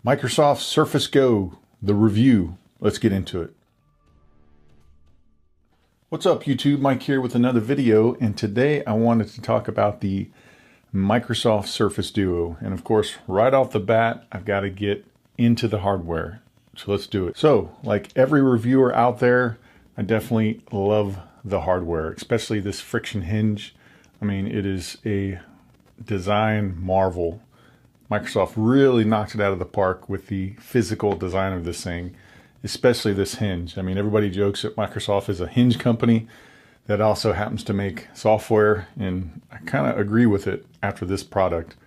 Microsoft Surface Go, the review. Let's get into it. What's up YouTube? Mike here with another video, and today I wanted to talk about the Microsoft Surface Duo. And of course, right off the bat, I've got to get into the hardware. So let's do it. So, like every reviewer out there, I definitely love the hardware, especially this friction hinge. I mean, it is a design marvel. Microsoft really knocked it out of the park with the physical design of this thing, especially this hinge. I mean, everybody jokes that Microsoft is a hinge company that also happens to make software, and I kind of agree with it after this product.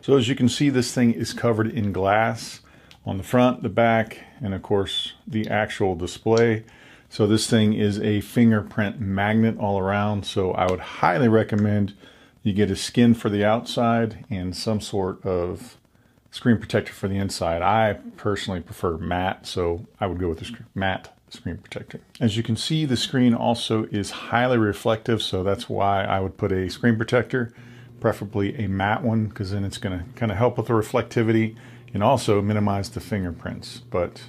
So as you can see, this thing is covered in glass on the front, the back, and of course the actual display. So this thing is a fingerprint magnet all around, so I would highly recommend you get a skin for the outside and some sort of screen protector for the inside. I personally prefer matte, so I would go with the matte screen protector. As you can see, the screen also is highly reflective, so that's why I would put a screen protector, preferably a matte one, because then it's going to kind of help with the reflectivity and also minimize the fingerprints. But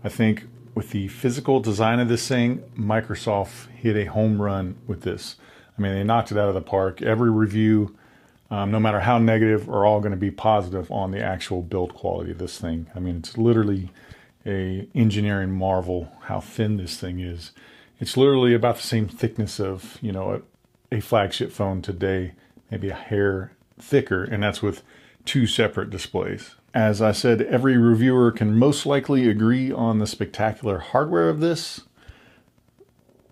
I think with the physical design of this thing, Microsoft hit a home run with this. I mean, they knocked it out of the park. Every review, no matter how negative, are all going to be positive on the actual build quality of this thing. I mean, it's literally a engineering marvel how thin this thing is. It's literally about the same thickness of, you know, a flagship phone today, maybe a hair thicker, and that's with two separate displays. As I said, every reviewer can most likely agree on the spectacular hardware of this.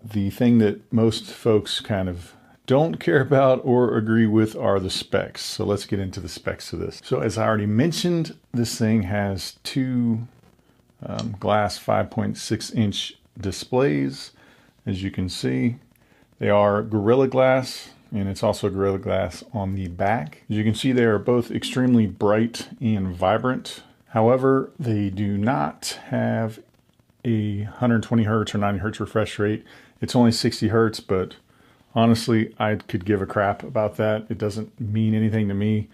The thing that most folks kind of don't care about or agree with are the specs. So let's get into the specs of this. So as I already mentioned, this thing has two glass 5.6-inch displays. As you can see, they are Gorilla Glass, and it's also Gorilla Glass on the back. As you can see, they are both extremely bright and vibrant. However, they do not have a 120 hertz or 90 hertz refresh rate. It's only 60 hertz, but honestly, I could give a crap about that. It doesn't mean anything to me,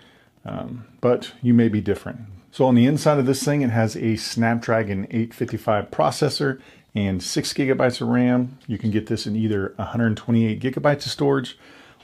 but you may be different. So on the inside of this thing, it has a Snapdragon 855 processor and 6 gigabytes of RAM. You can get this in either 128 gigabytes of storage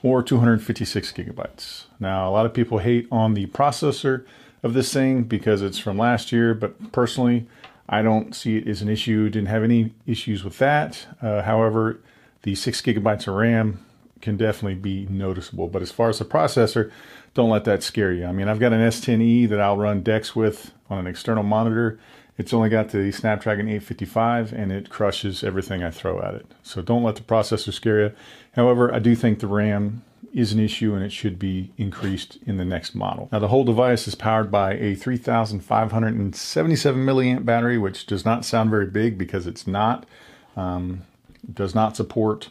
or 256 gigabytes. Now, a lot of people hate on the processor of this thing because it's from last year, but personally, I don't see it as an issue. Didn't have any issues with that. However, the 6 gigabytes of RAM can definitely be noticeable. But as far as the processor, don't let that scare you. I mean, I've got an S10e that I'll run DeX with on an external monitor. It's only got the Snapdragon 855, and it crushes everything I throw at it. So don't let the processor scare you. However, I do think the RAM is an issue, and it should be increased in the next model. Now, the whole device is powered by a 3,577 milliamp battery, which does not sound very big because it's not. It does not support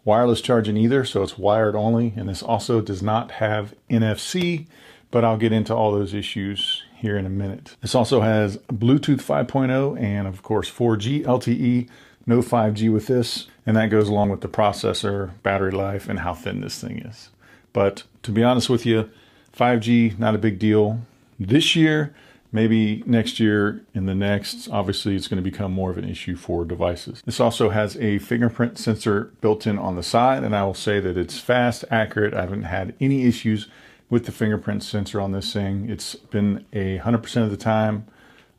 wireless charging either, so it's wired only, and this also does not have NFC, but I'll get into all those issues here in a minute. This also has Bluetooth 5.0 and of course 4G LTE, no 5G with this, and that goes along with the processor, battery life, and how thin this thing is. But to be honest with you, 5G, not a big deal this year. Maybe next year and the next, obviously it's going to become more of an issue for devices. This also has a fingerprint sensor built in on the side, and I will say that it's fast, accurate. I haven't had any issues with the fingerprint sensor on this thing. It's been 100% of the time,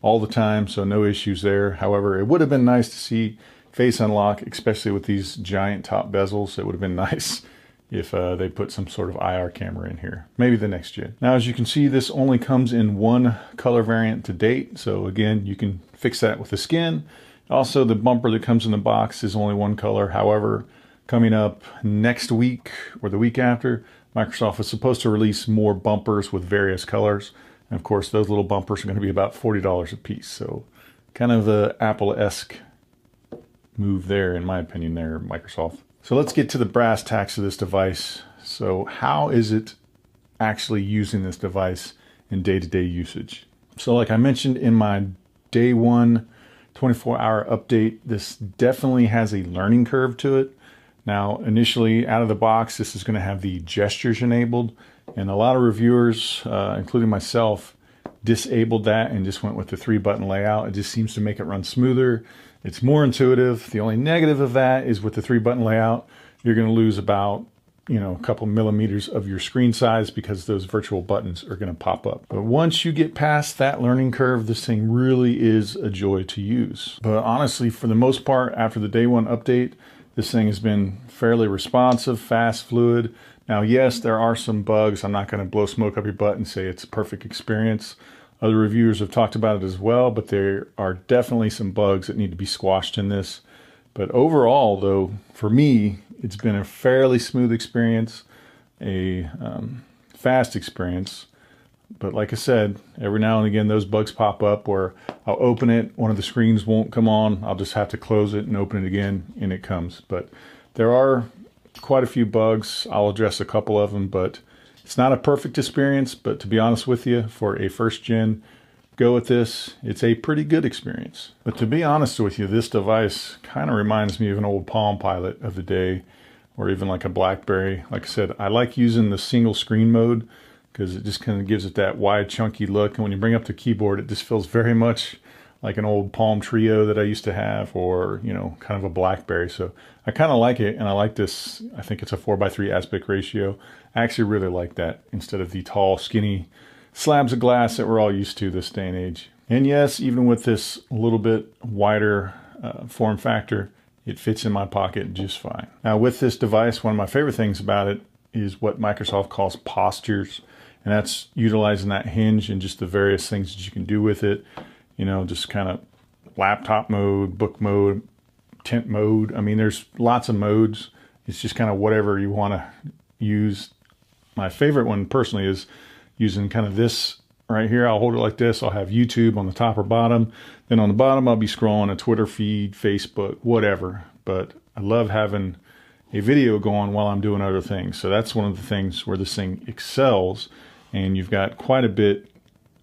all the time, so no issues there. However, it would have been nice to see face unlock, especially with these giant top bezels. It would have been nice if they put some sort of IR camera in here. Maybe the next gen. Now, as you can see, this only comes in one color variant to date. So again, you can fix that with the skin. Also, the bumper that comes in the box is only one color. However, coming up next week or the week after, Microsoft is supposed to release more bumpers with various colors. And of course, those little bumpers are going to be about $40 a piece. So kind of the Apple-esque move there, in my opinion, there, Microsoft. So let's get to the brass tacks of this device. So how is it actually using this device in day-to-day usage? So like I mentioned in my day one 24-hour update, this definitely has a learning curve to it. Now, initially out of the box, this is going to have the gestures enabled, and a lot of reviewers, including myself, disabled that and just went with the 3-button layout. It just seems to make it run smoother. It's more intuitive. The only negative of that is with the 3-button layout, you're going to lose about, a couple millimeters of your screen size because those virtual buttons are going to pop up. But once you get past that learning curve, this thing really is a joy to use. But honestly, for the most part, after the day 1 update, this thing has been fairly responsive, fast, fluid. Now, yes, there are some bugs. I'm not going to blow smoke up your butt and say it's a perfect experience. Other reviewers have talked about it as well, but there are definitely some bugs that need to be squashed in this. But overall, though, for me, it's been a fairly smooth experience, a fast experience. But like I said, every now and again, those bugs pop up where I'll open it, one of the screens won't come on. I'll just have to close it and open it again, and it comes. But there are quite a few bugs. I'll address a couple of them, but it's not a perfect experience. But to be honest with you, for a first gen go with this, it's a pretty good experience. But to be honest with you, this device kind of reminds me of an old Palm Pilot of the day, or even like a BlackBerry. Like I said, I like using the single screen mode because it just kind of gives it that wide, chunky look. And when you bring up the keyboard, it just feels very much like an old Palm Trio that I used to have, or, kind of a BlackBerry. So I kind of like it, and I like this. I think it's a 4:3 aspect ratio. I actually really like that instead of the tall, skinny slabs of glass that we're all used to this day and age. And yes, even with this little bit wider form factor, it fits in my pocket just fine. Now with this device, one of my favorite things about it is what Microsoft calls postures. And that's utilizing that hinge and just the various things that you can do with it. Just kind of laptop mode, book mode, tent mode. I mean, there's lots of modes. It's just kind of whatever you want to use. My favorite one personally is using kind of this right here. I'll hold it like this. I'll have YouTube on the top or bottom. Then on the bottom, I'll be scrolling a Twitter feed, Facebook, whatever. But I love having a video going while I'm doing other things. So that's one of the things where this thing excels. And you've got quite a bit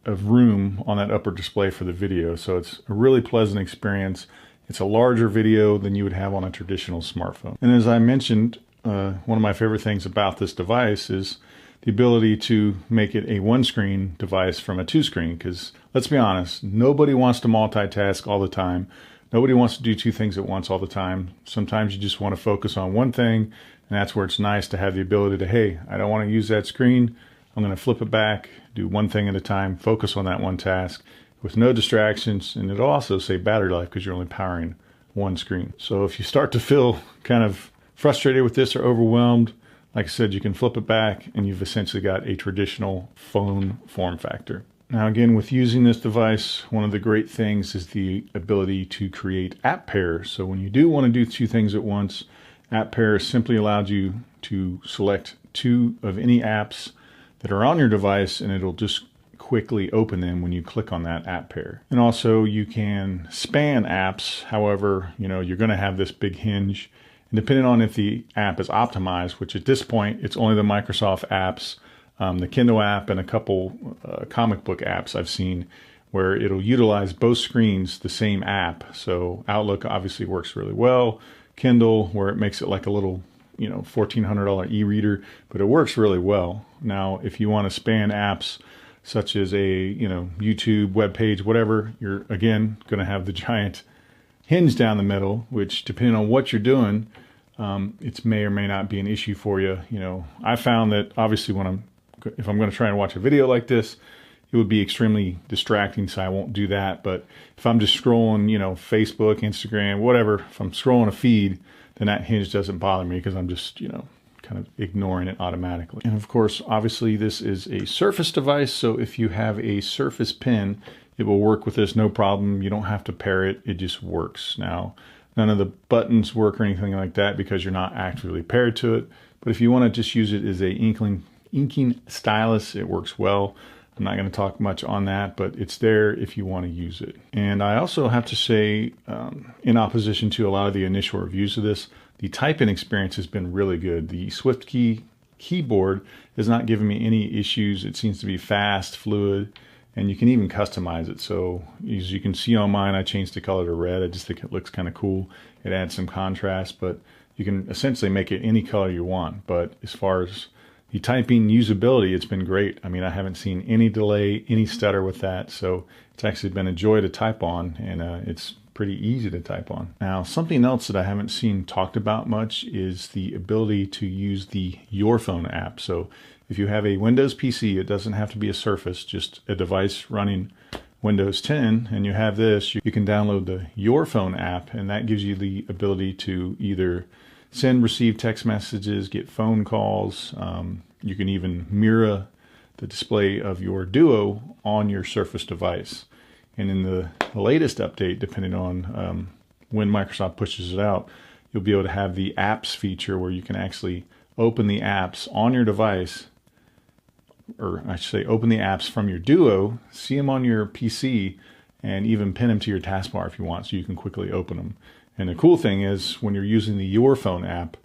of room on that upper display for the video. So it's a really pleasant experience. It's a larger video than you would have on a traditional smartphone. And as I mentioned, one of my favorite things about this device is the ability to make it a 1-screen device from a 2-screen, because let's be honest, nobody wants to multitask all the time. Nobody wants to do 2 things at once all the time. Sometimes you just want to focus on one thing, and that's where it's nice to have the ability to, hey, I don't want to use that screen. I'm going to flip it back, do one thing at a time, focus on that one task with no distractions, and it'll also save battery life because you're only powering one screen. So if you start to feel kind of frustrated with this or overwhelmed, like I said, you can flip it back and you've essentially got a traditional phone form factor. Now again, with using this device, one of the great things is the ability to create app pairs. So when you do want to do 2 things at once, app pairs simply allows you to select 2 of any apps that are on your device, and it'll just quickly open them when you click on that app pair. And also you can span apps. However, you're going to have this big hinge. And depending on if the app is optimized, which at this point, it's only the Microsoft apps, the Kindle app, and a couple comic book apps I've seen where it'll utilize both screens, the same app. So Outlook obviously works really well. Kindle, where it makes it like a little $1,400 e-reader, but it works really well. Now, if you want to span apps such as a, YouTube web page, whatever, you're again going to have the giant hinge down the middle, which depending on what you're doing, it may or may not be an issue for you. I found that obviously if I'm going to try and watch a video like this, it would be extremely distracting, so I won't do that. But if I'm just scrolling, Facebook, Instagram, whatever, if I'm scrolling a feed, then that hinge doesn't bother me because I'm just, kind of ignoring it automatically. And of course, obviously this is a Surface device, so if you have a Surface Pen, it will work with this no problem. You don't have to pair it, it just works. Now, none of the buttons work or anything like that because you're not actively paired to it. But if you want to just use it as a inking stylus, it works well. I'm not going to talk much on that, but it's there if you want to use it. And I also have to say, in opposition to a lot of the initial reviews of this, the typing experience has been really good. The SwiftKey keyboard has not given me any issues. It seems to be fast, fluid, and you can even customize it. So as you can see on mine, I changed the color to red. I just think it looks kind of cool. It adds some contrast, but you can essentially make it any color you want. But as far as The typing usability, it's been great. I mean, I haven't seen any delay, any stutter with that. So it's actually been a joy to type on, and it's pretty easy to type on. Now, something else that I haven't seen talked about much is the ability to use the Your Phone app. So if you have a Windows PC, it doesn't have to be a Surface, just a device running Windows 10, and you have this, you can download the Your Phone app, and that gives you the ability to either send, receive text messages, get phone calls. You can even mirror the display of your Duo on your Surface device. And in the latest update, depending on when Microsoft pushes it out, you'll be able to have the apps feature where you can actually open the apps on your device, or I should say open the apps from your Duo, see them on your PC, and even pin them to your taskbar if you want, so you can quickly open them. And the cool thing is when you're using the Your Phone app,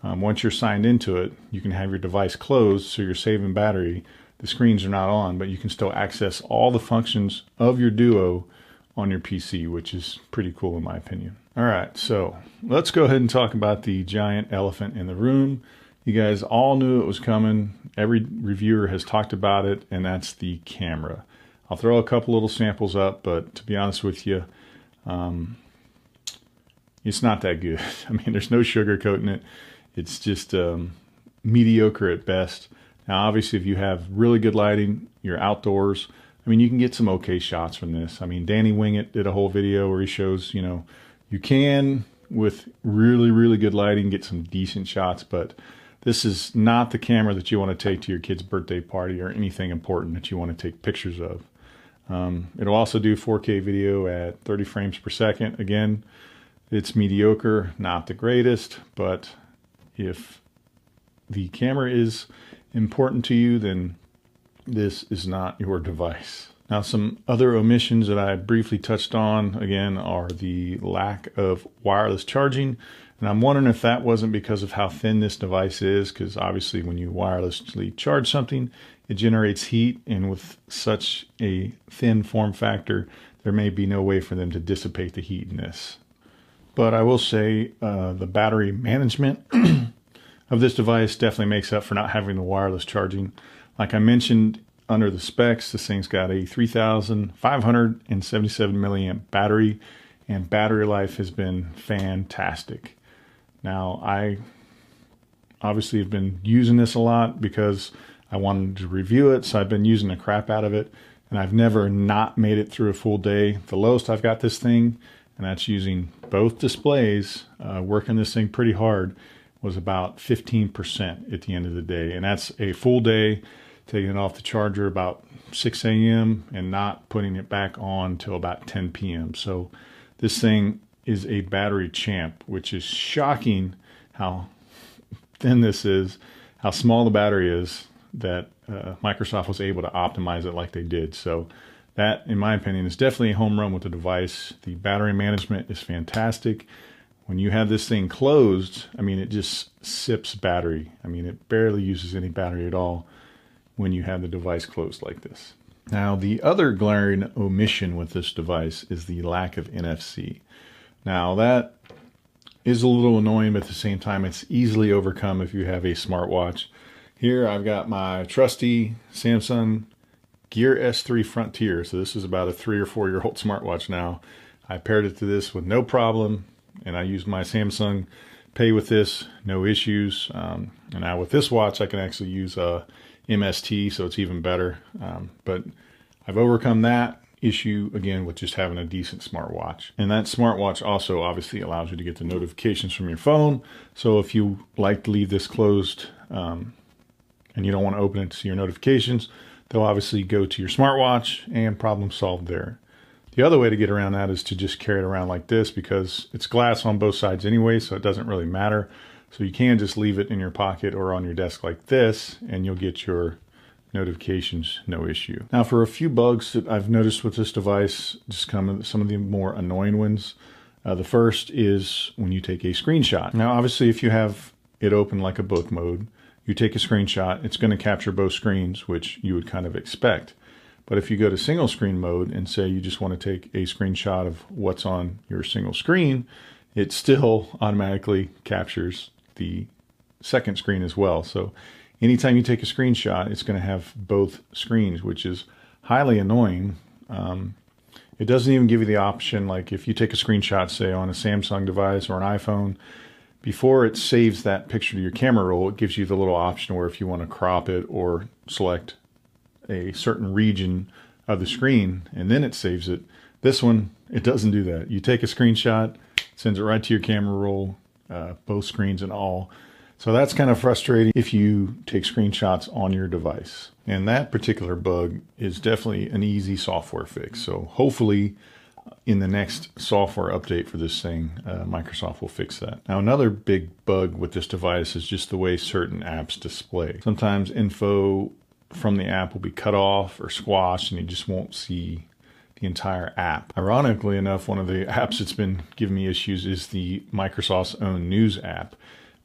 once you're signed into it, you can have your device closed so you're saving battery. The screens are not on, but you can still access all the functions of your Duo on your PC, which is pretty cool in my opinion. All right, so let's go ahead and talk about the giant elephant in the room. You guys all knew it was coming. Every reviewer has talked about it, and that's the camera. I'll throw a couple little samples up, but to be honest with you, it's not that good. I mean, there's no sugarcoating it. It's just mediocre at best. Now, obviously, if you have really good lighting, you're outdoors, I mean, you can get some okay shots from this. I mean, Danny Wingett did a whole video where he shows, you can, with really, really good lighting, get some decent shots, but this is not the camera that you want to take to your kid's birthday party or anything important that you want to take pictures of. It'll also do 4K video at 30 frames per second. Again, it's mediocre, not the greatest, but if the camera is important to you, then this is not your device. Now, some other omissions that I briefly touched on, again, are the lack of wireless charging. And I'm wondering if that wasn't because of how thin this device is, because obviously when you wirelessly charge something, it generates heat, and with such a thin form factor, there may be no way for them to dissipate the heat in this. But I will say the battery management of this device definitely makes up for not having the wireless charging. Like I mentioned, under the specs, this thing's got a 3,577 milliamp battery, and battery life has been fantastic. Now, I obviously have been using this a lot because I wanted to review it, so I've been using the crap out of it, and I've never not made it through a full day. The lowest I've got this thing, and that's using both displays, working this thing pretty hard, was about 15% at the end of the day. And that's a full day, taking it off the charger about 6 a.m. and not putting it back on till about 10 p.m. So this thing is a battery champ, which is shocking how thin this is, how small the battery is, that Microsoft was able to optimize it like they did. So that, in my opinion, is definitely a home run with the device. The battery management is fantastic. When you have this thing closed, I mean, it just sips battery. I mean, it barely uses any battery at all when you have the device closed like this. Now, the other glaring omission with this device is the lack of NFC. Now, that is a little annoying, but at the same time, it's easily overcome if you have a smartwatch. Here, I've got my trusty Samsung Gear S3 Frontier. So this is about a 3 or 4 year old smartwatch now. I paired it to this with no problem, and I used my Samsung Pay with this, no issues. And now with this watch, I can actually use MST, so it's even better. But I've overcome that issue again with just having a decent smartwatch. And that smartwatch also obviously allows you to get the notifications from your phone. So if you like to leave this closed and you don't want to open it to see your notifications, they'll obviously go to your smartwatch, and problem solved there. The other way to get around that is to just carry it around like this, because it's glass on both sides anyway, so it doesn't really matter. So you can just leave it in your pocket or on your desk like this, and you'll get your notifications, no issue. Now, for a few bugs that I've noticed with this device, just some of the more annoying ones. The first is when you take a screenshot. Now, obviously, if you have it open like a book mode, you take a screenshot, it's going to capture both screens, which you would kind of expect. But if you go to single screen mode and say you just want to take a screenshot of what's on your single screen, it still automatically captures the second screen as well. So anytime you take a screenshot, it's going to have both screens, which is highly annoying. It doesn't even give you the option, like if you take a screenshot, say on a Samsung device or an iPhone, before it saves that picture to your camera roll, it gives you the little option where if you want to crop it or select a certain region of the screen, and then it saves it. This one, it doesn't do that. You take a screenshot, it sends it right to your camera roll, both screens and all. So that's kind of frustrating if you take screenshots on your device. And that particular bug is definitely an easy software fix. So hopefully in the next software update for this thing, Microsoft will fix that. Now, another big bug with this device is just the way certain apps display. Sometimes info from the app will be cut off or squashed and you just won't see the entire app. Ironically enough, one of the apps that's been giving me issues is the Microsoft's own news app.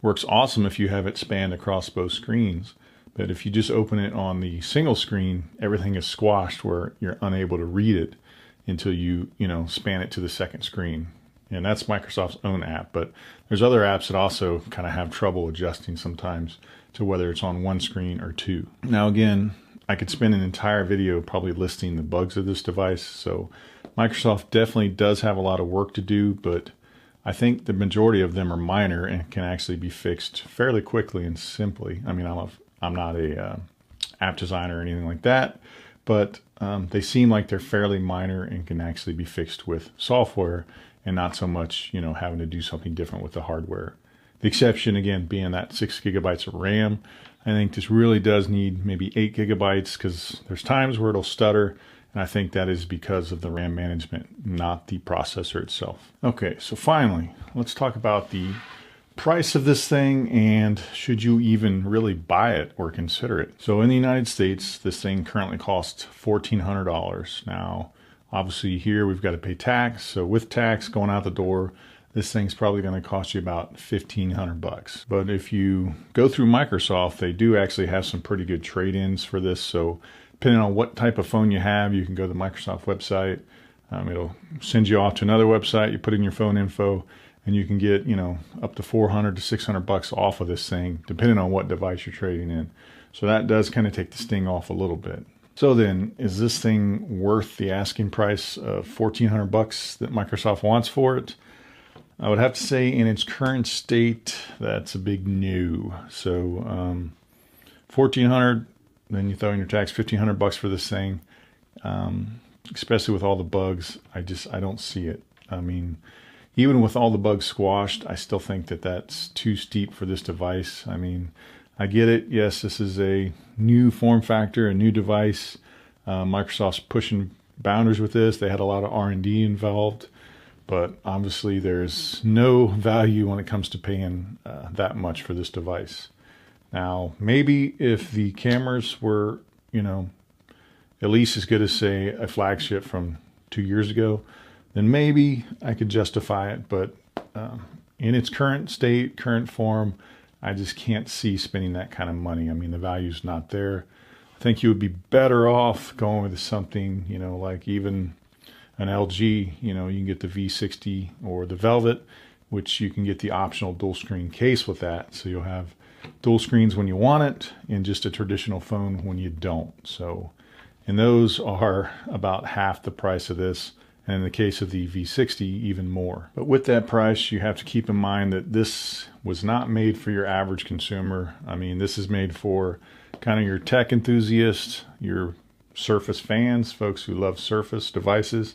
Works awesome if you have it spanned across both screens, but if you just open it on the single screen, everything is squashed where you're unable to read it until you span it to the second screen. And that's Microsoft's own app, but there's other apps that also kind of have trouble adjusting sometimes to whether it's on one screen or two. Now again, I could spend an entire video probably listing the bugs of this device, so Microsoft definitely does have a lot of work to do, but I think the majority of them are minor and can actually be fixed fairly quickly and simply. I mean, I'm not a app designer or anything like that, but they seem like they're fairly minor and can actually be fixed with software and not so much, having to do something different with the hardware. The exception, again, being that 6 gigabytes of RAM. I think this really does need maybe 8 gigabytes because there's times where it'll stutter. And I think that is because of the RAM management, not the processor itself. Okay, so finally, let's talk about the price of this thing and should you even really buy it or consider it. So in the United States, this thing currently costs $1,400. Now, obviously here we've got to pay tax. So with tax going out the door, this thing's probably going to cost you about $1,500. But if you go through Microsoft, they do actually have some pretty good trade-ins for this. So depending on what type of phone you have, you can go to the Microsoft website. It'll send you off to another website. You put in your phone info, and you can get up to $400 to $600 off of this thing, depending on what device you're trading in. So that does kind of take the sting off a little bit. So then, is this thing worth the asking price of $1,400 that Microsoft wants for it? I would have to say, in its current state, that's a big no. So $1,400. Then you throw in your tax, $1,500 for this thing, especially with all the bugs. I don't see it. I mean, even with all the bugs squashed, I still think that that's too steep for this device. I mean, I get it. Yes, this is a new form factor, a new device. Microsoft's pushing boundaries with this. They had a lot of R&D involved, but obviously there's no value when it comes to paying that much for this device. Now, maybe if the cameras were, at least as good as, say, a flagship from 2 years ago, then maybe I could justify it. But in its current state, current form, I just can't see spending that kind of money. I mean, the value's not there. I think you would be better off going with something, like even an LG. You can get the V60 or the Velvet, which you can get the optional dual screen case with that. So you'll have dual screens when you want it and just a traditional phone when you don't. So, and those are about half the price of this. And in the case of the V60, even more. But with that price, you have to keep in mind that this was not made for your average consumer. I mean, this is made for kind of your tech enthusiasts, your Surface fans, folks who love Surface devices.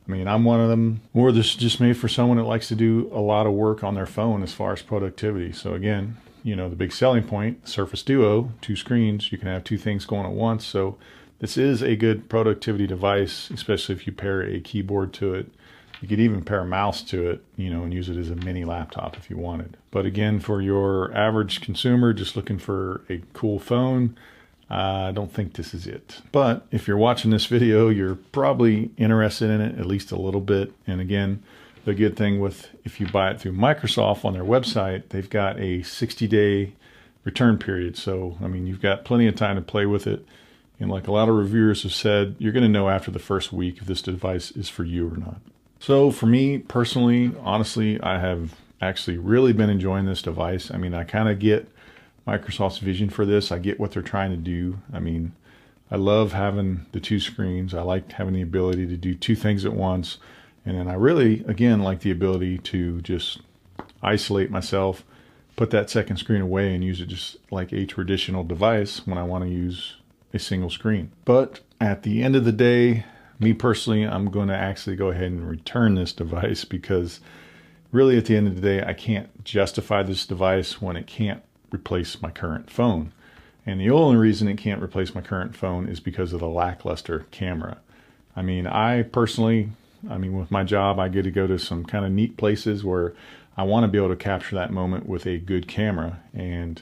I mean, I'm one of them. Or this is just made for someone that likes to do a lot of work on their phone as far as productivity. So again, the big selling point, Surface Duo, 2 screens, you can have 2 things going at once. So this is a good productivity device, especially if you pair a keyboard to it. You could even pair a mouse to it, and use it as a mini laptop if you wanted. But again, for your average consumer just looking for a cool phone, I don't think this is it. But if you're watching this video, you're probably interested in it at least a little bit. And again, the good thing with if you buy it through Microsoft on their website, they've got a 60-day return period. So, I mean, you've got plenty of time to play with it. And like a lot of reviewers have said, you're going to know after the first week if this device is for you or not. So for me personally, honestly, I have actually really been enjoying this device. I mean, I kind of get Microsoft's vision for this. I get what they're trying to do. I mean, I love having the two screens. I like having the ability to do two things at once. And then I really, again, like the ability to just isolate myself, put that second screen away and use it just like a traditional device when I want to use a single screen. But at the end of the day, me personally, I'm going to actually go ahead and return this device, because really at the end of the day, I can't justify this device when it can't replace my current phone. And the only reason it can't replace my current phone is because of the lackluster camera. I mean, with my job, I get to go to some kind of neat places where I want to be able to capture that moment with a good camera. And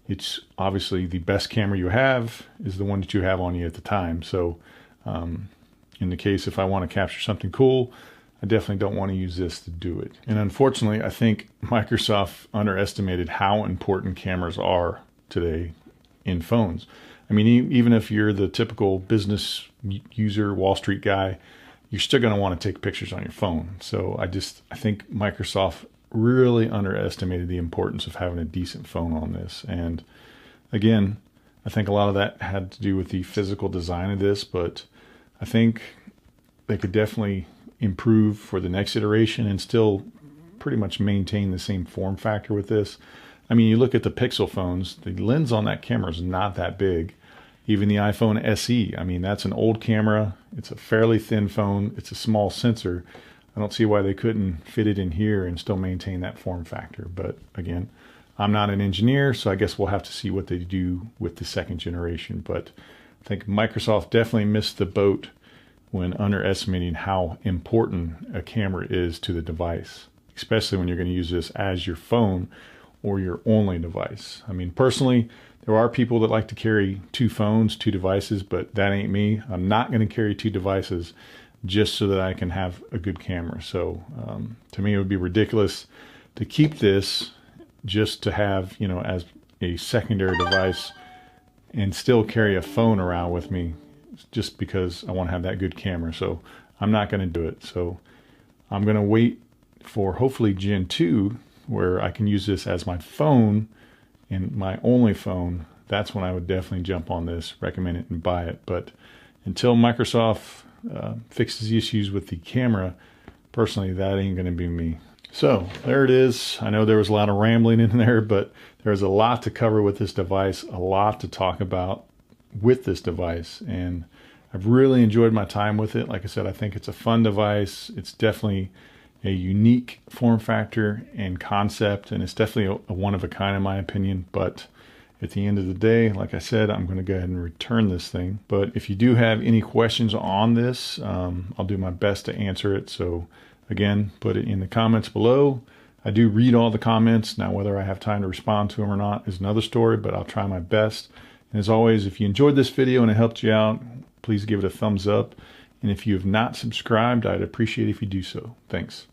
it's obviously the best camera you have is the one that you have on you at the time. So in the case, if I want to capture something cool, I definitely don't want to use this to do it. And unfortunately, I think Microsoft underestimated how important cameras are today in phones. I mean, even if you're the typical business user, Wall Street guy, you're still going to want to take pictures on your phone. So I think Microsoft really underestimated the importance of having a decent phone on this. And again, I think a lot of that had to do with the physical design of this, but I think they could definitely improve for the next iteration and still pretty much maintain the same form factor with this. I mean, you look at the Pixel phones, the lens on that camera is not that big. Even the iPhone SE, I mean, that's an old camera. It's a fairly thin phone. It's a small sensor. I don't see why they couldn't fit it in here and still maintain that form factor. But again, I'm not an engineer, so I guess we'll have to see what they do with the second generation. But I think Microsoft definitely missed the boat when underestimating how important a camera is to the device, especially when you're going to use this as your phone or your only device. I mean, personally, there are people that like to carry two phones, two devices, but that ain't me. I'm not going to carry two devices just so that I can have a good camera. So to me, it would be ridiculous to keep this just to have, as a secondary device and still carry a phone around with me just because I want to have that good camera. So I'm not going to do it. So I'm going to wait for hopefully Gen 2, where I can use this as my phone and my only phone. That's when I would definitely jump on this, recommend it, and buy it. But until Microsoft fixes the issues with the camera, personally, that ain't going to be me. So there it is. I know there was a lot of rambling in there, but there's a lot to cover with this device, a lot to talk about with this device. And I've really enjoyed my time with it. Like I said, I think it's a fun device. It's definitely a unique form factor and concept, and it's definitely a one of a kind in my opinion. But at the end of the day, like I said, I'm going to go ahead and return this thing. But if you do have any questions on this, I'll do my best to answer it. So again, put it in the comments below. I do read all the comments. Now, whether I have time to respond to them or not is another story, but I'll try my best. And as always, if you enjoyed this video and it helped you out, please give it a thumbs up. And if you have not subscribed, I'd appreciate if you do so. Thanks.